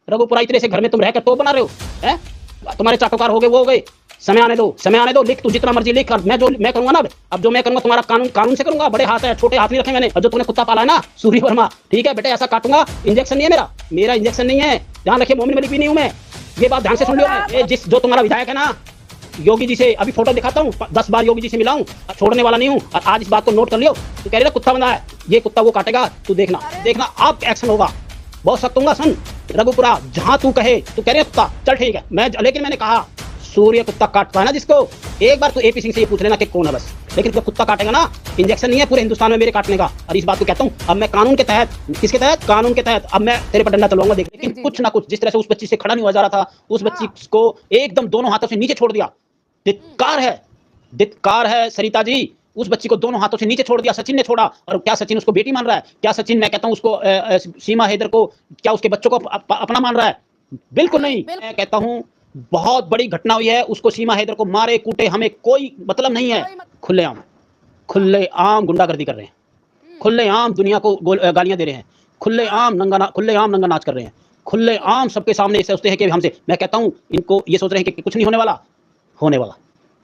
रघुपुरा इतने से घर में तुम रहकर तो बना रहे हो हैं? तुम्हारे चाटुकार हो गए, वो हो गए। समय आने दो, समय आने दो। लिख तू जितना मर्जी लिख। मैं जो मैं करूंगा ना, अब जो मैं करूंगा तुम्हारा कानून कानून से करूंगा। बड़े हाथ है, छोटे हाथ नहीं रखे मैंने। और जो तूने कुत्ता पाला है ना सूर्य वर्मा, ठीक है बेटे, ऐसा काटूंगा। इंजेक्शन नहीं है मेरा, मेरा इंजेक्शन नहीं है। ध्यान रखिए, मोमिन मलिक भी नहीं हूं मैं। ये बात ध्यान से सुन लियो। जिस जो तुम्हारा विधायक है ना योगी जी से, अभी फोटो दिखाता हूँ, 10 बार योगी जी से मिला हूँ, छोड़ने वाला नहीं हूँ। और आज इस बात को नोट कर लियो। तू कह रही ना कुत्ता बंधा है, ये कुत्ता वो काटेगा, तू देखना देखना अब एक्शन होगा। बहुत सख्त होगा। सुन रघुपुरा, जहां तू कहे, तू कह रहे कुत्ता, चल ठीक है, मैं लेकिन मैंने कहा सूर्य कुत्ता काटता है ना जिसको, एक बार तू एपी सिंह से ये पूछ लेना कि कौन है बस। लेकिन जब कुत्ता काटेगा ना, इंजेक्शन नहीं है पूरे हिंदुस्तान में मेरे काटने का। और इस बात को कहता हूँ, अब मैं कानून के तहत, किसके तहत, कानून के तहत अब मैं तेरे पर डंडा चलवाऊंगा देख। लेकिन कुछ ना कुछ, जिस तरह से उस बच्ची से खड़ा नहीं हुआ जा रहा था, उस बच्ची को एकदम दोनों हाथों से नीचे छोड़ दिया। धिक्कार है, धिक्कार है सरिता जी। उस बच्ची को दोनों हाथों से नीचे छोड़ दिया, सचिन ने छोड़ा। और क्या सचिन उसको बेटी मान रहा है? क्या सचिन, मैं कहता हूं उसको, सीमा हैदर को, क्या उसके बच्चों को अपना मान रहा है? बिल्कुल नहीं। मैं कहता हूं बहुत बड़ी घटना हुई है, उसको सीमा हैदर को मारे कूटे हमें कोई मतलब नहीं है। खुलेआम, खुलेआम गुंडागर्दी कर रहे हैं, खुलेआम दुनिया को गालियां दे रहे हैं, खुलेआम नंगा नाच कर रहे हैं, खुलेआम सबके सामने सोचते हैं कि हमसे। मैं कहता हूं इनको ये सोच रहे हैं कि कुछ नहीं होने वाला, होने वाला।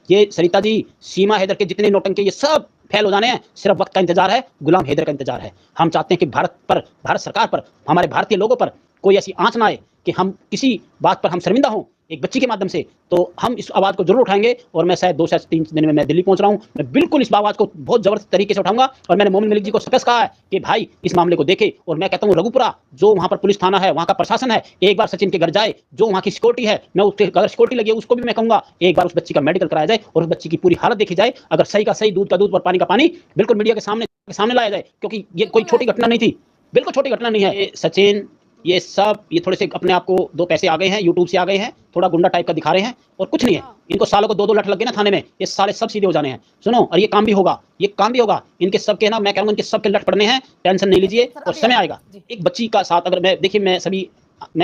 ये सरिता जी, सीमा हैदर के जितने नौटंकी ये सब फेल हो जाने हैं। सिर्फ वक्त का इंतजार है, गुलाम हैदर का इंतजार है। हम चाहते हैं कि भारत सरकार पर, हमारे भारतीय लोगों पर कोई ऐसी आंच ना आए कि हम किसी बात पर हम शर्मिंदा हों एक बच्ची के माध्यम से। तो हम इस आवाज़ को जरूर उठाएंगे। और मैं शायद 2 से 3 दिन में मैं दिल्ली पहुंच रहा हूं। मैं बिल्कुल इस आवाज़ को बहुत जबरदस्त तरीके से उठाऊंगा। और मैंने मोमिन मलिक जी को स्पष्ट कहा है कि भाई इस मामले को देखे। और मैं कहता हूं रघुपुरा, जो वहां पर पुलिस थाना है, वहां का प्रशासन है, एक बार सचिन के घर जाए। जो वहां की सिक्योरिटी है, मैं उसके अगर सिक्योरिटी लगी है उसको भी मैं कहूंगा एक बार उस बच्ची का मेडिकल कराया जाए और उस बच्ची की पूरी हालत देखी जाए। अगर सही का सही, दूध का दूध और पानी का पानी बिल्कुल मीडिया के सामने लाया जाए। क्योंकि ये कोई छोटी घटना नहीं थी, बिल्कुल छोटी घटना नहीं है। सचिन, ये सब ये थोड़े से अपने आप को 2 पैसे आ गए हैं, यूट्यूब से आ गए हैं, थोड़ा गुंडा टाइप का दिखा रहे हैं और कुछ नहीं है। इनको सालों को 2-2 लठ लग गए ना थाने में, ये साले सब सीधे हो जाने हैं। सुनो, और ये काम भी होगा, ये काम भी होगा। इनके सबके ना, मैं कहूँगा इनके सबके लठ पड़ने हैं। टेंशन नहीं लीजिए और समय आएगा। एक बच्ची का साथ अगर मैं देखिए, मैं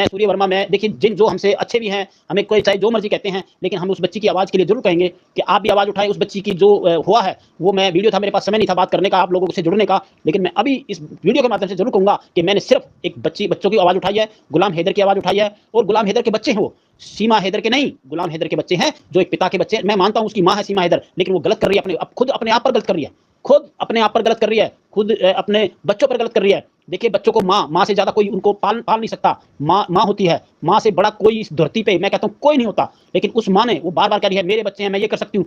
सूर्य वर्मा, मैं देखिए जो हमसे अच्छे भी हैं, हमें कोई चाहे जो मर्जी कहते हैं, लेकिन हम उस बच्ची की आवाज़ के लिए जरूर कहेंगे कि आप भी आवाज़ उठाएं। उस बच्ची की जो हुआ है, वो मैं वीडियो था, मेरे पास समय नहीं था बात करने का, आप लोगों से जुड़ने का। लेकिन मैं अभी इस वीडियो के माध्यम से जरूर कहूंगा कि मैंने सिर्फ एक बच्चों की आवाज़ उठाई है, गुलाम हैदर की आवाज़ उठाई है। और गुलाम हैदर के बच्चे हैं, वो सीमा हैदर के नहीं, गुलाम हैदर के बच्चे हैं, जो एक पिता के बच्चे। मैं मानता हूं उसकी मां है सीमा हैदर, लेकिन वो गलत कर रही है, खुद अपने आप पर गलत कर रही है, खुद अपने आप पर गलत कर रही है, खुद अपने बच्चों पर गलत कर रही है। देखिए बच्चों को माँ से ज्यादा कोई उनको पाल नहीं सकता। माँ होती है, माँ से बड़ा कोई इस धरती पे मैं कहता हूँ कोई नहीं होता। लेकिन उस माँ ने वो बार बार कह रही है मेरे बच्चे हैं, मैं ये कर सकती हूँ।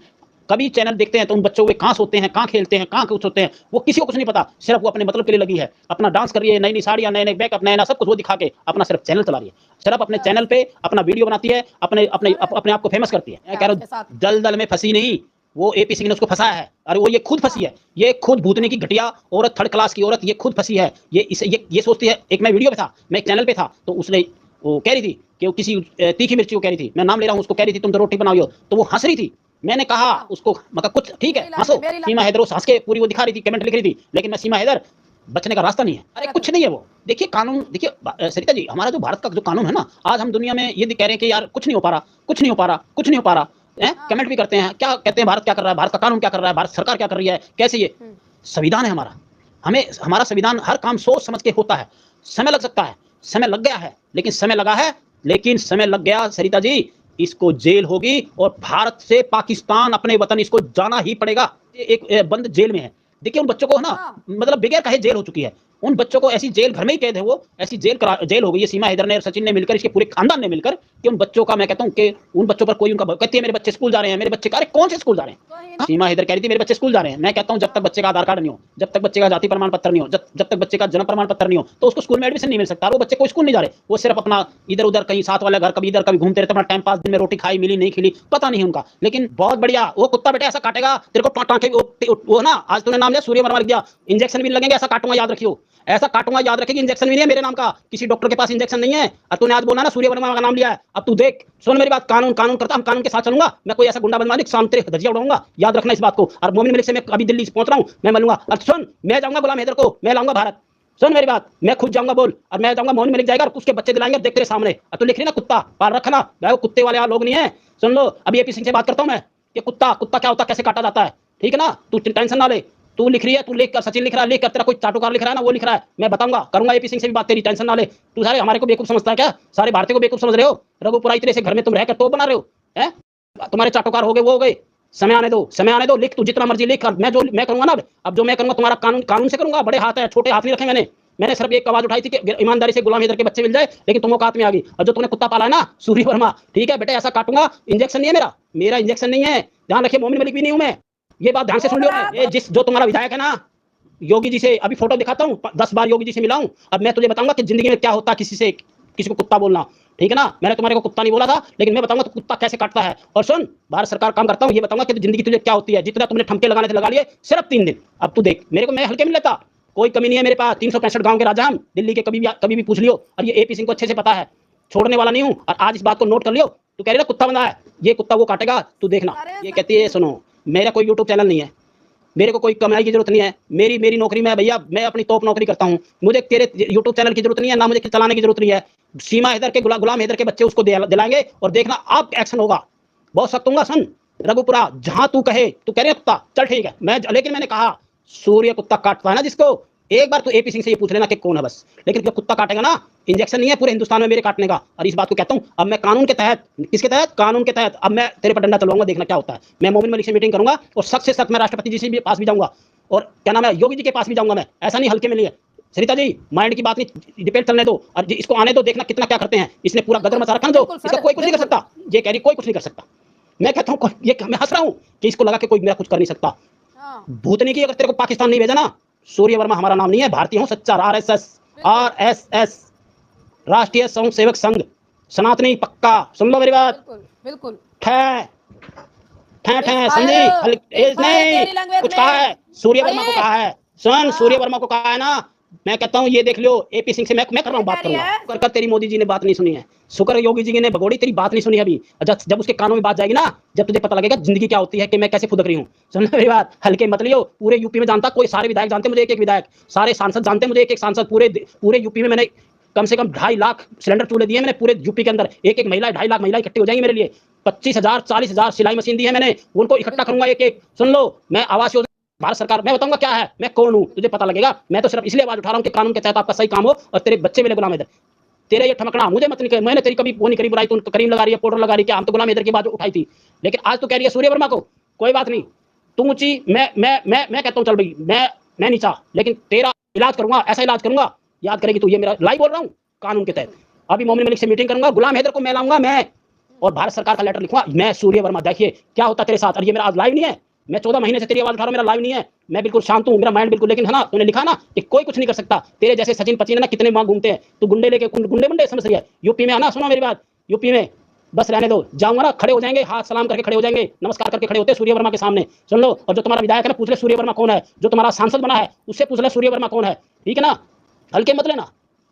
कभी चैनल देखते हैं तो उन बच्चों के कहाँ सोते हैं, कहाँ खेलते हैं, कहाँ कुछ होते हैं, वो किसी को कुछ नहीं पता। सिर्फ वो अपने मतलब के लिए लगी है, अपना डांस कर रही है, नई नई साड़ियाँ, नए नए बैकअप, नया सब कुछ वो दिखा के अपना सिर्फ चैनल चला रही है, सिर्फ अपने चैनल पे अपना वीडियो बनाती है, अपने आप को फेमस करती है। मैं कह रहा हूँ दलदल में फंसी नहीं, वो एपी सिंह ने उसको फंसाया है। अरे वो ये खुद फंसी है, ये खुद भूतने की घटिया औरत, 3rd क्लास की औरत, ये खुद फंसी है। ये सोचती है। एक मैं वीडियो पे था, मैं एक चैनल पे था, तो उसने वो कह रही थी कि वो किसी तीखी मिर्ची को कह रही थी, मैं नाम ले रहा हूँ, उसको कह रही थी तुम तो रोटी बनाओ हो, तो वो हंस रही थी। मैंने कहा उसको, मतलब कुछ ठीक है हंसो। सीमा हैदर हंस के पूरी वो दिखा रही थी, कमेंट लिख रही थी, लेकिन मैं सीमा हैदर बचने का रास्ता नहीं है। अरे कुछ नहीं है वो। देखिए कानून, देखिए सरिता जी, हमारा जो भारत का जो कानून है ना, आज हम दुनिया में ये कह रहे हैं कि यार कुछ नहीं हो पा रहा, कुछ नहीं हो पा रहा, कुछ नहीं हो पा रहा है। कमेंट भी करते हैं, क्या कहते हैं, भारत क्या कर रहा है, भारत का कानून क्या कर रहा है, भारत सरकार क्या कर रही है, कैसे ये संविधान है हमारा। हमें हमारा संविधान हर काम सोच समझ के होता है। समय लग सकता है, समय लग गया है, लेकिन समय लगा है, लेकिन समय लग गया सरिता जी, इसको जेल होगी और भारत से पाकिस्तान अपने वतन इसको जाना ही पड़ेगा। एक बंद जेल में है। देखिए उन बच्चों को ना, मतलब बगैर कहे जेल हो चुकी है। उन बच्चों को ऐसी जेल, घर में ही कैद है वो, ऐसी जेल हो गई है। सीमा हैदर ने और सचिन ने मिलकर, इसके पूरे खानदान ने मिलकर, कि उन बच्चों का, मैं कहता हूं कि उन बच्चों पर कोई उनका, कहती है मेरे बच्चे स्कूल जा रहे हैं, मेरे बच्चे, अरे कौन से स्कूल जा रहे हैं? सीमा हैदर कह रही थी मेरे बच्चे स्कूल जा रहे हैं। मैं कहता हूं जब तक बच्चे का आधार कार्ड नहीं हो, जब तक बच्चे का जाति प्रमाण पत्र नहीं हो, जब तक बच्चे का जन्म प्रमाण पत्र नहीं हो, तो उसको स्कूल में एडमिशन नहीं मिल सकता। वो बच्चे कोई स्कूल नहीं जा रहे, वो सिर्फ अपना इधर उधर कहीं साथ वाले घर, कभी इधर कभी घूमते रहते, अपना टाइम पास, दिन में रोटी खाई मिली नहीं खिली पता नहीं उनका। लेकिन बहुत बढ़िया, वो कुत्ता बेटा ऐसा काटेगा तेरे को टांके, वो ना, आज तूने नाम लिया सूर्य वर्मा लिख दिया, इंजेक्शन भी लगेंगे, ऐसा काटूंगा याद रखियो, ऐसा काटूंगा याद रखेगी। इंजेक्शन भी नहीं है मेरे नाम का, किसी डॉक्टर के पास इंजेक्शन नहीं है। और तूने आज बोला ना सूर्य वर्मा का नाम लिया है, अब तू देख, सुन मेरी बात, कानून कानून करता, हम कानून के साथ चलूंगा। मैं कोई ऐसा गुंडा बदमाश नहीं, सामने तेरे धजिया उड़ाऊंगा, याद रखना इस बात को। और मोमिन मलिक से मैं अभी दिल्ली पहुंच रहा हूं, मैं मिलूंगा। और सुन, मैं जाऊंगा गुलाम हैदर को, मैं लाऊंगा भारत। सुन मेरी बात, मैं खुद जाऊंगा बोल, और मैं जाऊंगा, मोमिन मलिक जाएगा और उसके बच्चे दिलाएंगे, देख तेरे सामने। और तू लिख रही ना कुत्ता पाल रखना, वो कुत्ते वाले लोग नहीं है। सुन लो, अभी एपी सिंह से बात करता हूं मैं, ये कुत्ता क्या होता है, कैसे काटा जाता है, ठीक है ना, तू टेंशन ना ले। तू लिख रही है, तू लिख कर, सचिन लिख रहा है, लिख कर, तेरा कोई चाटुकार लिख रहा है ना, वो लिख रहा है, मैं बताऊंगा, करूंगा एपी सिंह से भी बात, तेरी टेंशन ना ले। तू सारे हमारे को बेवकूफ समझता है क्या? सारे भारतीय को बेवकूफ समझ रहे हो? रघुपुरा इतने से घर में तुम रहकर तो बना रहे हो, हैं? तुम्हारे चाटुकार हो गए, वो हो गए। समय आने दो, समय आने दो, लिख तू जितना मर्जी लिख, मैं जो मैं करूंगा ना, अब जो मैं करूंगा तुम्हारा कानून से करूंगा। बड़े हाथ है, छोटे हाथ नहीं रखे मैंने सिर्फ एक आवाज उठाई थी कि ईमानदारी से गुलाम हैदर के बच्चे मिल जाए, लेकिन तुम औकात में आ गई। और जो तुमने कुत्ता पाला है ना, सूर्य वर्मा, ठीक है बेटे, ऐसा काटूंगा। इंजेक्शन नहीं है मेरा इंजेक्शन नहीं है, ध्यान रखिए, मोमिन मलिक भी नहीं हूं मैं, ये बात ध्यान से सुन लियो। ये जो तुम्हारा विधायक है ना, योगी जी से अभी फोटो दिखाता हूँ, 10 बार योगी जी से मिला हूं। अब मैं तुझे बताऊंगा कि जिंदगी में क्या होता है किसी को कुत्ता बोलना, ठीक है ना? मैंने तुम्हारे को कुत्ता नहीं बोला था, लेकिन मैं बताऊंगा तो कुत्ता कैसे काटता है। और सुन, भारत सरकार काम करता हूं, ये बताऊंगा कि जिंदगी तुझे क्या होती है। जितना तुमने ठमके लगाने थे लगा लिए, सिर्फ 3 दिन। अब तू देख, मेरे को मैं हल्के में लेता, कोई कमी नहीं है मेरे पास। 365 गांव के राजा हम, दिल्ली के कभी भी पूछ लियो। और ये एपी सिंह को अच्छे से पता है, छोड़ने वाला नहीं हूं। और आज इस बात को नोट कर लियो। तू कह रही ना कुत्ता बंधा है, ये कुत्ता वो काटेगा, तू देखना। ये कहती है, सुनो, मेरा कोई यूट्यूब चैनल नहीं है, मेरे को कोई कमाई की जरूरत नहीं है, मेरी नौकरी में भैया, मैं अपनी टॉप नौकरी करता हूं। मुझे तेरे यूट्यूब चैनल की जरूरत नहीं है, ना मुझे चलाने की जरूरत नहीं है। सीमा हैदर के गुलाम हैदर के बच्चे उसको दिलाएंगे, और देखना आप एक्शन होगा। बहुत सख्त होगा। सुन रघुपुरा, जहां तू कहे, तू कह रहे कुत्ता, चल ठीक है, लेकिन मैंने कहा सूर्य कुत्ता काटता है ना जिसको, एक बार तू एपी सिंह से ये पूछ लेना कि कौन है बस। लेकिन जब कुत्ता काटेगा ना, इंजेक्शन नहीं है पूरे हिंदुस्तान में मेरे काटने का। और इस बात को कहता हूं, अब मैं कानून के तहत, किसके तहत? कानून के तहत, अब मैं तेरे पर डंडा चलवाऊंगा, देखना क्या होता है। मैं मोमिन मलिक से मीटिंग करूंगा, और सख्त से सख्त मैं राष्ट्रपति जी से पास भी जाऊंगा, और क्या नाम है, योगी जी के पास भी जाऊंगा। मैं ऐसा नहीं हल्के में लिए। सरिता जी, माइंड की बात नहीं, डिबेट चलने दो, और इसको आने दो, देखना कितना क्या करते हैं। इसने पूरा गदर मचा रखा, जो इसका कोई कुछ नहीं कर सकता। ये कह रही कोई कुछ नहीं कर सकता, मैं कहता हूं, ये मैं हंस रहा हूं कि इसको लगा कि कोई मेरा कुछ कर नहीं सकता। भूतनी की, अगर तेरे को पाकिस्तान नहीं भेजा ना, सूर्य वर्मा हमारा नाम नहीं है, भारतीय हूं, सच्चा आरएसएस, राष्ट्रीय स्वयं सेवक संघ, सनातनी पक्का। सुन लो मेरी बात, बिल्कुल समझी? नहीं कुछ कहा है, सूर्य वर्मा को कहा है। सुन, सूर्य वर्मा को कहा है ना, मैं कहता हूं ये देख लो, एपी सिंह से मैं कर रहा हूं, बात करूंगा। कर तेरी मोदी जी ने बात नहीं सुनी है, शुक्र योगी जी ने भगोड़ी तेरी बात नहीं सुनी अभी। जब उसके कानों में बात जाएगी ना, जब तुझे पता लगेगा जिंदगी क्या होती है, कि मैं कैसे फुदक रही हूँ। सुन मेरी बात, हल्के मत लियो। पूरे यूपी में जानता, कोई सारे विधायक जानते मुझे, एक विधायक, सारे सांसद जानते मुझे, एक सांसद। पूरे यूपी में मैंने कम से कम 2.5 लाख सिलेंडर चूल्हे दिए मैंने पूरे यूपी के अंदर। एक महिला, 2.5 लाख महिला इकट्ठी हो जाएंगी मेरे लिए। 25,000 40,000 सिलाई मशीन दी है मैंने, उनको इकट्ठा करूंगा एक। सुन लो, मैं आवास योजना, भारत सरकार, मैं बताऊंगा क्या है, मैं कौन हूं, तुझे पता लगेगा। मैं तो सिर्फ इसलिए आवाज उठा रहा हूं कि कानून के तहत आपका सही काम हो, और तेरे बच्चे मिले गुलाम हैदर। तेरे ये ठमकना मुझे मत निकल, मैंने तेरी कभी वो नहीं करी बुराई, तू करीम लगा रही है, पाउडर लगा रही है, हम तो गुलाम हैदर की बात उठाई थी। लेकिन आज तो कह रही है सूर्य वर्मा को, कोई बात नहीं, तू ऊंची, मैं कहता हूं चल भाई, मैं नीचा, लेकिन तेरा इलाज करूंगा, ऐसा इलाज करूंगा, याद करेगी तू। ये मेरा लाइव बोल रहा हूं, कानून के तहत। अभी मोमिन मलिक से मीटिंग करूंगा, गुलाम हैदर को मैं लाऊंगा, मैं, और भारत सरकार का लेटर लिखूंगा, मैं सूर्य वर्मा, देखिए क्या होता तेरे साथ। और ये मेरा आज लाइव नहीं है, मैं 14 महीने से तेरी आवाज उठा रहा हूं, मेरा लाइव नहीं है, मैं बिल्कुल शांत हूं, मेरा माइंड बिल्कुल। लेकिन है ना, तूने लिखा ना कि कोई कुछ नहीं कर सकता। तेरे जैसे सचिन पचिन ना कितने वहां घूमते हैं, तू गुंडे लेके गुंडे समझ रही है यूपी में। आना, सुनो मेरी बात, यूपी में बस रहने दो, जाऊंगा ना, खड़े हो जाएंगे, हाथ सलाम करके खड़े हो जाएंगे, नमस्कार करके खड़े होते हैं सूर्य वर्मा के सामने। सुन लो, और जो तुम्हारा विधायक है ना, पूछ ले सूर्य वर्मा कौन है। जो तुम्हारा सांसद बना है, उससे पूछ ले सूर्य वर्मा कौन है, ठीक है ना? हल्के मत लेना,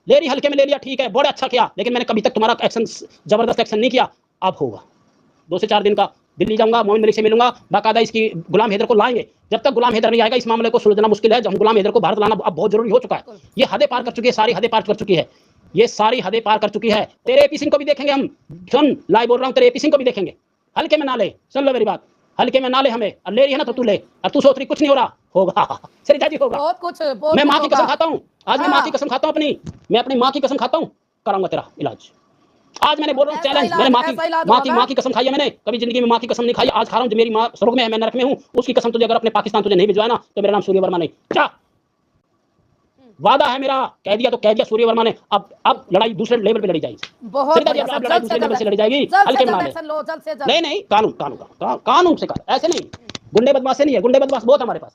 ले रही हल्के में ले लिया, ठीक है, बड़े अच्छा किया, लेकिन मैंने कभी तक तुम्हारा एक्शन, जबरदस्त एक्शन नहीं किया। अब होगा 2 से 4 दिन का, दिल्ली जाऊंगा, मोमिन मलिक से मिलूंगा, बाकायदा इसकी गुलाम हैदर को लाएंगे। जब तक गुलाम हैदर नहीं आएगा, इस मामले को सुलझना मुश्किल है। हम गुलाम हैदर को भारत लाना अब बहुत जरूरी हो चुका है। ये हदें पार कर चुकी है, सारी हदें पार कर चुकी है, ये सारी हदें पार कर चुकी है। तेरे एपी सिंह को भी देखेंगे हम, सुन लाइव बोल रहा हूं, तेरे एपी सिंह को भी देखेंगे। हल्के में ना ले, सुन लो मेरी बात, हल्के में ना ले हमें। और ले रही है ना तो तू ले, और तू सोच रही कुछ नहीं हो रहा, होगा सरिता जी, होगा बहुत कुछ। मैं माँ की कसम खाता हूँ, आज मैं माँ की कसम खाता हूँ अपनी, मैं अपनी माँ की कसम खाता हूँ, कराऊंगा तेरा इलाज। आज मैंने बोल रहा हूँ चैलेंज, मैंने माँ की कसम खाई है, मैंने कभी जिंदगी में माँ की कसम नहीं खाई, आज खा रहा हूँ। मेरी माँ स्वर्ग में है, मैं नरक में हूँ, उसकी कसम तुझे अगर अपने पाकिस्तान तुझे नहीं भिजवाया ना, तो मेरा नाम सूर्य वर्मा नहीं। क्या वादा है मेरा, कह दिया तो कह दिया सूर्य वर्मा ने। अब लड़ाई दूसरे लेवल पे लड़ी जाएगी, लड़ाई दूसरे लेवल से लड़ी जाएगी, हल्के में ना ले। नहीं, कानून से कर, ऐसे नहीं, गुंडे बदमाश से नहीं है, गुंडे बदमाश बहुत हमारे पास।